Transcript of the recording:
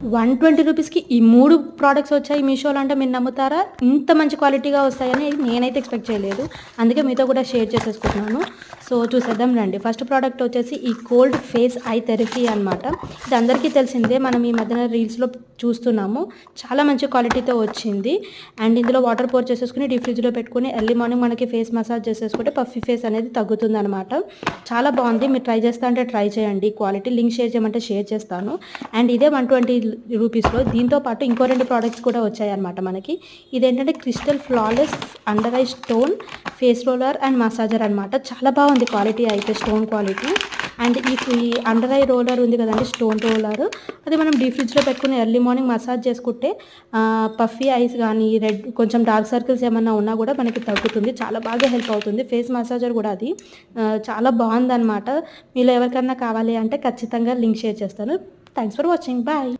120 రూపీస్‌కి ఈ 3 ప్రొడక్ట్స్ వచ్చాయి మీషోలో అంటే మీరు నమ్ముతారా? ఇంత మంచి క్వాలిటీగా వస్తాయని నేనైతే ఎక్స్‌పెక్ట్ చేయలేదు. అందుకే మీతో కూడా షేర్ చేసేసుకుంటున్నాను. సో, చూసేద్దాం రండి. ఫస్ట్ ప్రొడక్ట్ వచ్చేసి ఈ కోల్డ్ ఫేస్ ఐ థెరపీ అనమాట. ఇది అందరికీ తెలిసిందే. మనం ఈ మధ్యన రీల్స్‌లో చూస్తున్నాము. చాలా మంచి క్వాలిటీతో వచ్చింది. అండ్ ఇందులో వాటర్ పోర్ చేసేసుకొని డీప్ ఫ్రిడ్జ్‌లో పెట్టుకొని ఎర్లీ మార్నింగ్ మనకి ఫేస్ మసాజ్ చేసేసుకుంటే పఫీ ఫేస్ అనేది తగ్గుతుందనమాట. చాలా బాగుంది. మీరు ట్రై చేస్తా అంటే ట్రై చేయండి. క్వాలిటీ లింక్ షేర్ చేయమంటే షేర్ చేస్తాను. అండ్ ఇదే 120 రూపీస్‌లో దీంతో పాటు ఇంకో 2 ప్రొడక్ట్స్ కూడా వచ్చాయన్నమాట మనకి. ఇదేంటంటే crystal flawless under eye stone face roller and massager అనమాట. చాలా బాగుంది క్వాలిటీ అయితే, స్టోన్ క్వాలిటీ. అండ్ ఈ అండర్ ఐ రోలర్ ఉంది కదండి, స్టోన్ రోలర్, అది మనం డీప్ ఫ్రిడ్జ్లో పెట్టుకుని ఎర్లీ మార్నింగ్ మసాజ్ చేసుకుంటే పఫీ ఐస్ కానీ రెడ్ కొంచెం డార్క్ సర్కిల్స్ ఏమన్నా ఉన్నా కూడా మనకి తగ్గుతుంది. చాలా బాగా హెల్ప్ అవుతుంది. ఫేస్ మసాజర్ కూడా అది చాలా బాగుందన్నమాట. మీలో ఎవరికన్నా కావాలి అంటే ఖచ్చితంగా లింక్ షేర్ చేస్తాను. Thanks for watching. బాయ్.